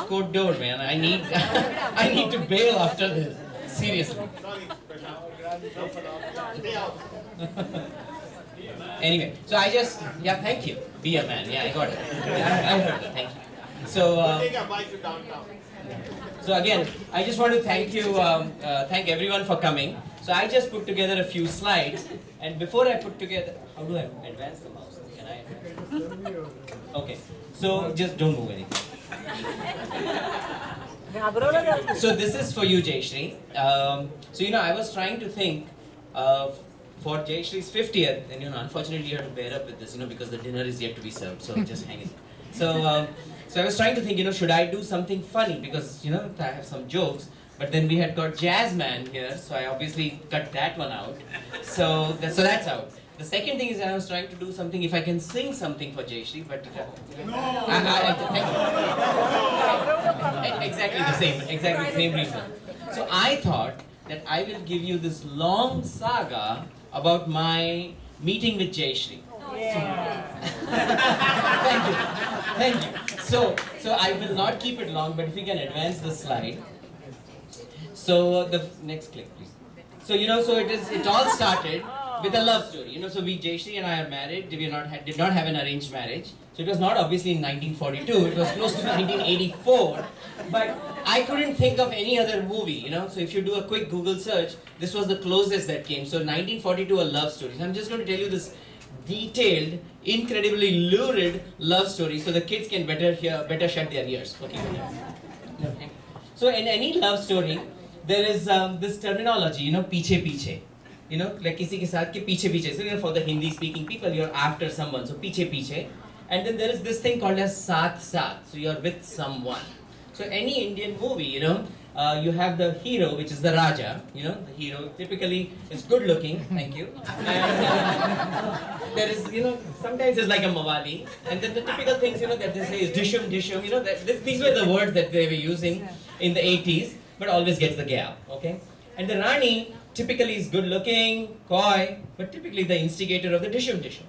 court door, man. I need, I need to bail after this. Seriously. Anyway, so I just, yeah, thank you. Be a man. Yeah, I got it. I heard it. Thank you. So, so again, I just want to thank you, thank everyone for coming. So I just put together a few slides, and before I put together, how do I advance the mouse? Can I advance? Okay, so just don't move anything. So this is for you, Jayashree. So I was trying to think for Jayashree's 50th, and unfortunately you have to bear up with this, because the dinner is yet to be served. So just hang it. So so I was trying to think, should I do something funny, because I have some jokes. But then we had got Jazzman here, so I obviously cut that one out. So that's out. The second thing is I was trying to do something, if I can sing something for Jayashree, but exactly the same reason. So I thought that I will give you this long saga about my meeting with Jayashree. Thank you. So I will not keep it long, but if you can advance the slide. So the next click, please. So so it all started with a love story. So Jayashree and I are married. We did not have an arranged marriage. So it was not obviously in 1942. It was close to 1984. But I couldn't think of any other movie. So if you do a quick Google search, this was the closest that came. So 1942, a love story. So I'm just going to tell you this detailed, incredibly lurid love story, so the kids can better shut their ears. Okay. So in any love story, there is this terminology, piche piche. Like kisi ke saath ke piche piche. So for the Hindi speaking people, you're after someone. So piche piche. And then there is this thing called as saath saath. So you're with someone. So any Indian movie, you have the hero, which is the Raja. The hero typically is good looking. Thank you. And there is, sometimes it's like a mawali. And then the typical things, that they say is dishum, dishum. These were the words that they were using in the 80s, but always gets the gap. Okay. And the Rani typically is good looking, coy, but typically the instigator of the dishum dishum,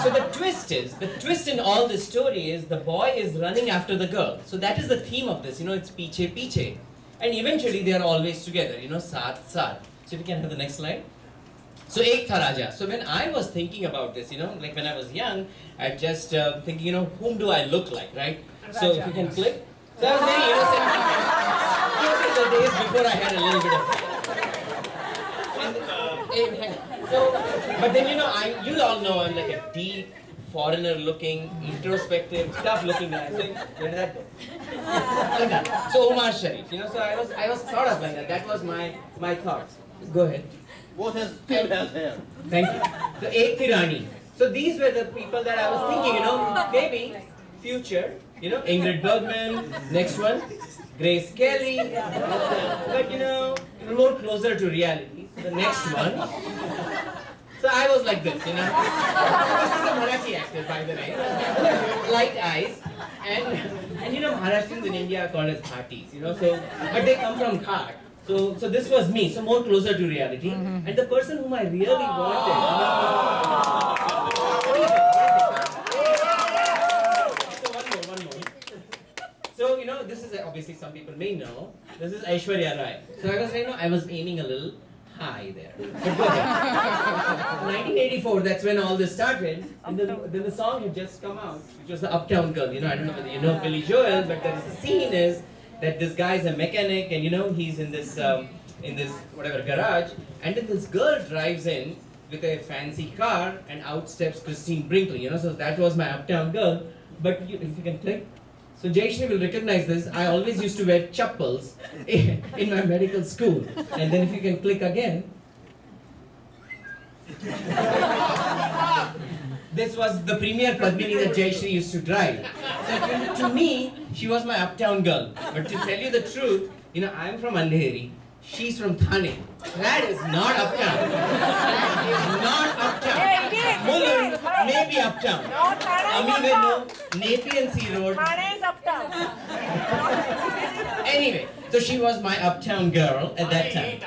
So the twist in all this story is the boy is running after the girl. So that is the theme of this, it's piche piche. And eventually they are always together, saath saath. So if you can have the next slide. So ek tha Raja. So when I was thinking about this, like when I was young, I just thinking, whom do I look like, right? So if you can click. So I was very innocent. Those were the days before I had a little bit of so, but then you all know I'm like a deep, foreigner-looking, introspective, tough-looking guy. So where did that go? Like that. So Omar Sharif, so I was sort of like that. That was my thoughts. Go ahead. Both his still has hair. Thank you. So Ek Tirani. So these were the people that I was thinking, maybe future, Ingrid Bergman, next one, Grace Kelly, but more closer to reality. The next one. So I was like this, This is a Marathi actor, by the way. Light eyes. And Maharashtrians in India are called as Ghatis, so, but they come from Ghat. So this was me, so more closer to reality. And the person whom I really wanted. So one more. So, this is obviously some people may know. This is Aishwarya Rai. So I was aiming a little high there. But go ahead. 1984, that's when all this started. And then the song had just come out, which was the Uptown Girl. I don't know whether you know Billy Joel, but there is a scene is that this guy is a mechanic and he's in this whatever garage, and then this girl drives in with a fancy car and out steps Christine Brinkley, so that was my Uptown Girl. But if you can click. So Jayashree will recognize this. I always used to wear chappals in my medical school. And then if you can click again. This was the premier Padmini that Jayashree used to drive. So to me, she was my Uptown Girl. But to tell you the truth, I'm from Andheri. She's from Thane. That is not Uptown. That is not Uptown. Mulund may be Uptown. No, Nepean Sea Road. Thane is Uptown. Anyway, so she was my Uptown Girl at that time.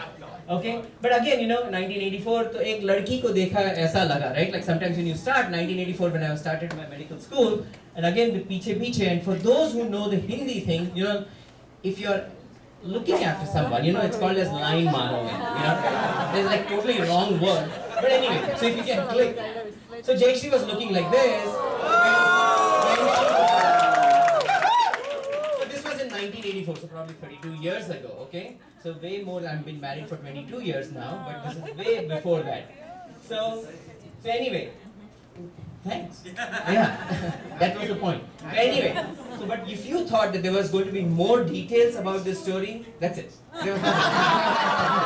Okay, but again, 1984, तो एक लड़की को देखा ऐसा लगा, right? Like sometimes when you start, 1984 when I started my medical school, And again with Piche Piche, and for those who know the Hindi thing, you know, if you're looking after someone, you know, it's called as line maro, you know, there's like totally wrong word. But anyway, so if you can click. So Jayashree was looking like this. So this was in 1984, so probably 32 years ago, okay? So way more, I've been married for 22 years now, but this is way before that. So anyway, thanks. Yeah, that was the point. But anyway, so but if you thought that there was going to be more details about this story, that's it. There was nothing.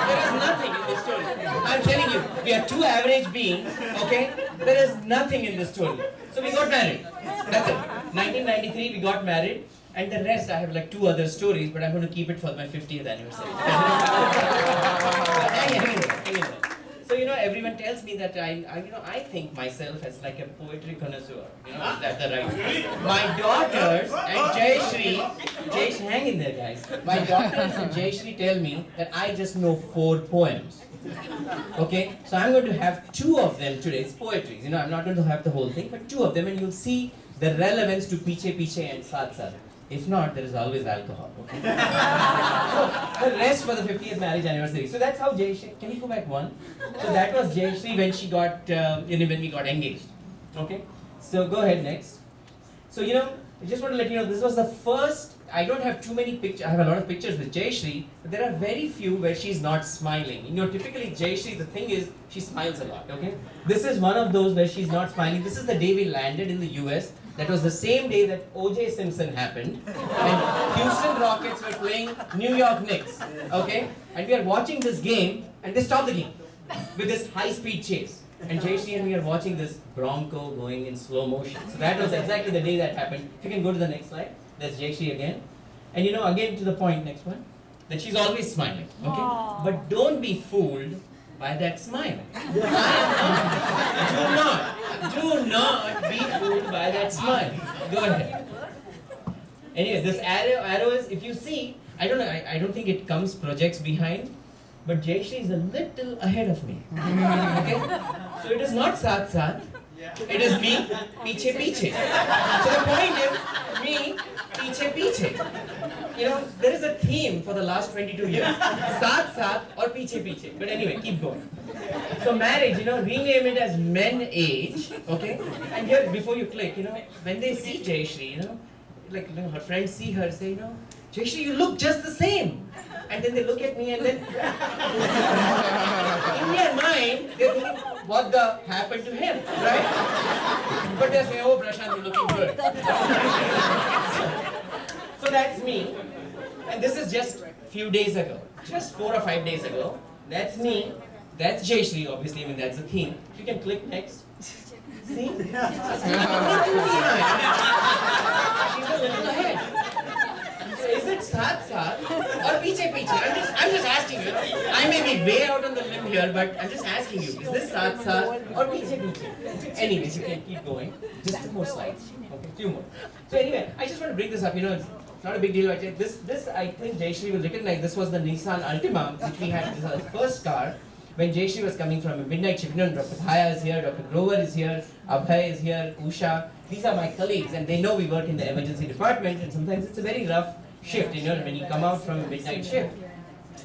There is nothing in this story. I'm telling you, we are two average beings, okay? There is nothing in this story. So we got married. That's it. 1993, we got married. And the rest, I have like 2 other stories, but I'm going to keep it for my 50th anniversary. Hang in there. So you know, everyone tells me that I think myself as like a poetry connoisseur. You know, is that the right? My daughters and Jayashree, hang in there, guys. My daughters and Jayashree tell me that I just know 4 poems. Okay, so I'm going to have 2 of them today. It's poetry. You know, I'm not going to have the whole thing, but 2 of them, and you'll see the relevance to Piche Piche and Saath Saath. If not, there is always alcohol. Okay? So the rest for the 50th marriage anniversary. So that's how Jayashree. Can you go back one? So that was Jayashree when she got, when we got engaged. Okay. So go ahead next. So you know, I just want to let you know this was the first. I don't have too many pictures. I have a lot of pictures with Jayashree, but there are very few where she's not smiling. You know, typically Jayashree, the thing is, she smiles a lot. Okay. This is one of those where she's not smiling. This is the day we landed in the US. That was the same day that O.J. Simpson happened, and Houston Rockets were playing New York Knicks, okay? And we are watching this game, and they stop the game with this high-speed chase. And Jayashree and we are watching this Bronco going in slow motion. So that was exactly the day that happened. If you can go to the next slide, that's Jayashree again. And you know, again to the point, next one, that she's always smiling, okay? Aww. But don't be fooled by that smile. Do not be fooled by that smile. Go ahead. Anyway, this arrow is, if you see, I don't think it projects behind, but Jayashree is a little ahead of me. Okay? So it is not Saath Saath, it is me, Piche Piche. So the point is, me, Piche Piche. You know, there is a theme for the last 22 years. Saath Saath or Piche Piche. But anyway, keep going. So marriage, you know, rename it as men age, okay? And here, before you click, you know, when they see Jayashree, you know, like, you know, her friends see her, say, you know, Jayashree, you look just the same. And then they look at me and then, in their mind, they're thinking, what the happened to him, right? But they're saying, oh, Prashant, you're looking good. So that's me. And this is just a few days ago. Just 4 or 5 days ago. That's me. That's Jayashree, obviously, I mean, that's the theme. If you can click next. See? She's a little ahead. So is it Saath Saath or Piche Piche? I'm just asking you. I may be way out on the limb here, but I'm just asking you. Is this Saath Saath or Piche Piche? Anyways, you can keep going. Just 2 more slides. Okay, 2 more. So anyway, I just want to bring this up. You know, it's not a big deal. This I think Jayashree will recognize. This was the Nissan Altima, which we had. This was the first car. When Jayashree was coming from a midnight shift, you know, Dr. Thaya is here, Dr. Grover is here, Abhay is here, Usha. These are my colleagues, and they know we work in the emergency department, and sometimes it's a very rough shift, you know, when you come out from a midnight shift.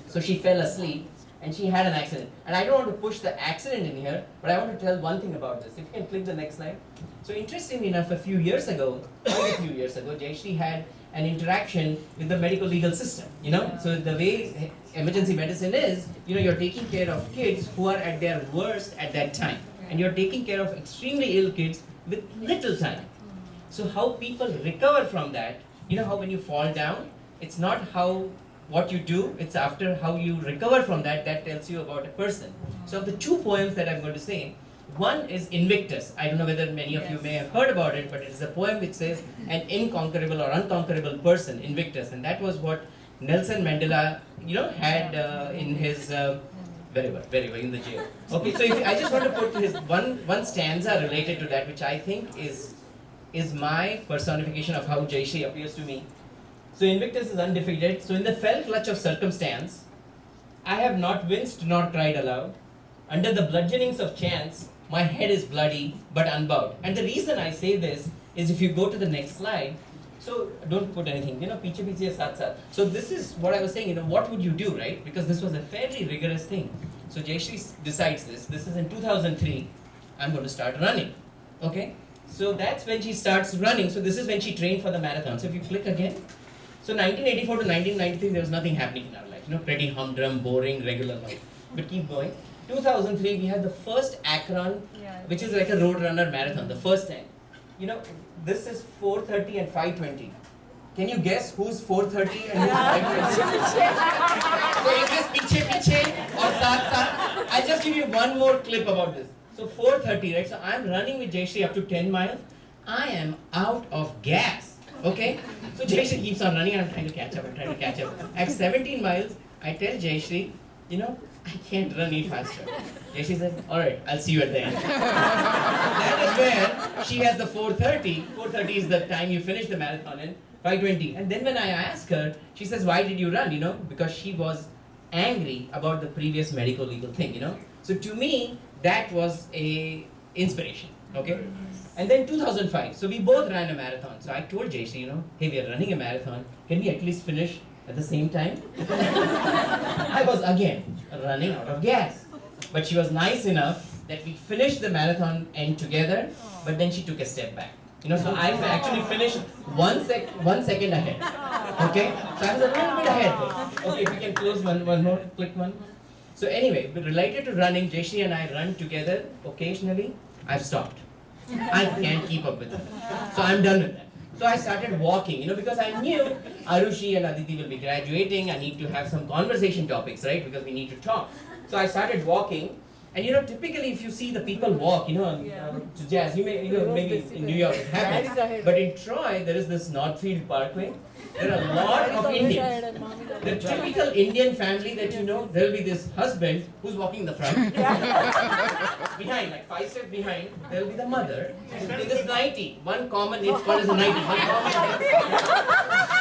So she fell asleep, and she had an accident. And I don't want to push the accident in here, but I want to tell one thing about this. If you can click the next slide. So interestingly enough, a few years ago, Jayashree had an interaction with the medical legal system, you know. So the way emergency medicine is, you know, you're taking care of kids who are at their worst at that time. And you're taking care of extremely ill kids with little time. So how people recover from that, you know how when you fall down, it's not what you do, it's after how you recover from that tells you about a person. So of the 2 poems that I'm going to say, one is Invictus. I don't know whether many of you may have heard about it, but it is a poem which says an inconquerable or unconquerable person, Invictus. And that was what Nelson Mandela, you know, had in his, wherever, in the jail. Okay, so I just want to put his one stanza related to that, which I think is my personification of how Jayashree appears to me. So Invictus is undefeated. So in the fell clutch of circumstance, I have not winced nor cried aloud. Under the bludgeonings of chance, my head is bloody but unbowed. And the reason I say this is if you go to the next slide, so don't put anything, piche piche saath saath. So this is what I was saying, what would you do, right? Because this was a fairly rigorous thing. So Jayashree decides this is in 2003, I'm going to start running, okay? So that's when she starts running. So this is when she trained for the marathon. So if you click again, so 1984 to 1993, there was nothing happening in our life, pretty humdrum, boring, regular life. But keep going. 2003, we had the first Akron, which is like a road runner marathon, the first time. This is 4:30 and 5:20. Can you guess who's 4:30 and who's 5:20? So is this piche piche or saath saath? I'll just give you one more clip about this. So 4:30, right? So I'm running with Jayashree up to 10 miles. I am out of gas. Okay? So Jayashree keeps on running and I'm trying to catch up. At 17 miles, I tell Jayashree, I can't run any faster. Jayashree says, alright, I'll see you at the end. That is where she has the 4:30. 4:30 is the time you finish the marathon in 5:20. And then when I ask her, she says, why did you run? Because she was angry about the previous medical legal thing, So to me, that was a inspiration, okay? And then 2005, so we both ran a marathon. So I told Jayashree, hey, we are running a marathon. Can we at least finish at the same time? I was again running out of gas. But she was nice enough that we finished the marathon end together, but then she took a step back. So I actually finished one second ahead. Okay? So I was a little bit ahead. Okay, if we can close one more, click one. So anyway, related to running, Jayashree and I run together occasionally. I've stopped. I can't keep up with her. So I'm done with that. So I started walking, because I knew Arushi and Aditi will be graduating. I need to have some conversation topics, right? Because we need to talk. So I started walking. And typically if you see the people walk, to jazz, maybe in New York it happens. But in Troy, there is this Northfield Parkway. There are a lot of Indians. The typical Indian family that there will be this husband who's walking in the front. Behind, like 5 steps behind, there will be the mother. In this nightie, one common, it's called as a nightie. One common,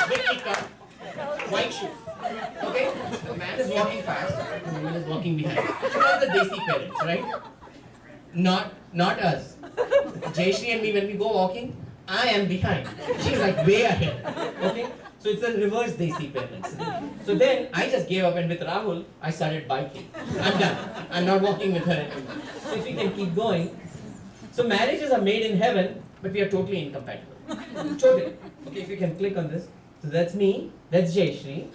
big cup, white shoe. Okay? The man is walking fast, the woman is walking behind. So that's the Desi parents, right? Not us. Jayashree and me, when we go walking, I am behind. She's like way ahead. Okay? So it's a reverse Desi parents. So then I just gave up, and with Rahul, I started biking. I'm done. I'm not walking with her anymore. So if we can keep going. So marriages are made in heaven, but we are totally incompatible. Totally. Okay, if you can click on this. So that's me. That's Jayashree.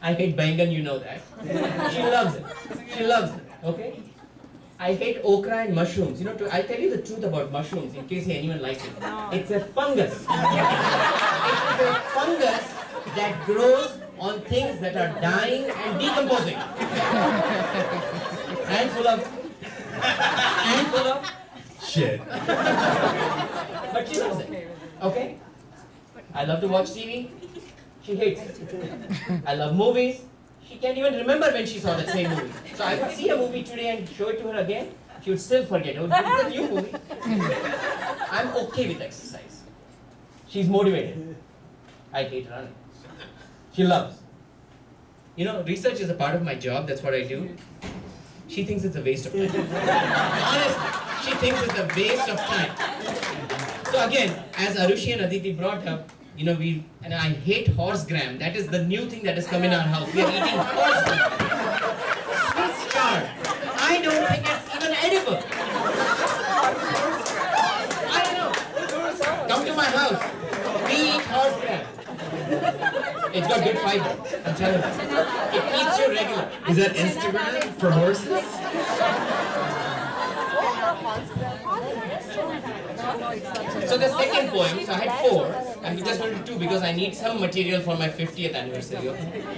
I hate Bengal, you know that. She loves it. She loves it. Okay? I hate okra and mushrooms. I'll tell you the truth about mushrooms in case anyone likes it. It's a fungus. It is a fungus that grows on things that are dying and decomposing. And full of shit. But she loves it. Okay? I love to watch TV. She hates it. I love movies. She can't even remember when she saw that same movie. So I would see a movie today and show it to her again. She would still forget. Oh, this is a new movie. I'm okay with exercise. She's motivated. I hate running. She loves. Research is a part of my job. That's what I do. She thinks it's a waste of time. Honestly, she thinks it's a waste of time. So again, as Arushi and Aditi brought up, and I hate horse gram. That is the new thing that has come in our house. We are eating horse gram. Swiss chard. I don't think it's even edible. I don't know. Come to my house. We eat horse gram. It's got good fiber. I'm telling you. It keeps you regular. Is that Instagram for horses? So the second poem, so I had 4, and we just wanted 2 because I need some material for my 50th anniversary. Okay?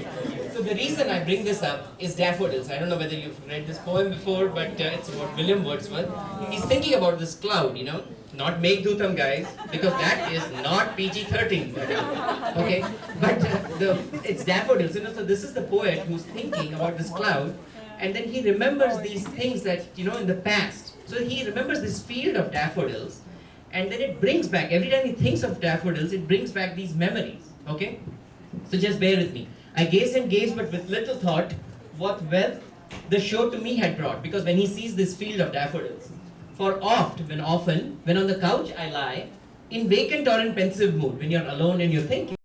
So the reason I bring this up is daffodils. I don't know whether you've read this poem before, but it's about William Wordsworth. He's thinking about this cloud, not Meghdootam guys, because that is not PG-13. Okay, but it's daffodils. So this is the poet who's thinking about this cloud, and then he remembers these things that in the past. So he remembers this field of daffodils. And then it brings back, every time he thinks of daffodils, it brings back these memories, okay? So just bear with me. I gazed and gazed, but with little thought, what wealth the show to me had brought. Because when he sees this field of daffodils, for often, when on the couch I lie, in vacant or in pensive mood, when you're alone and you're thinking.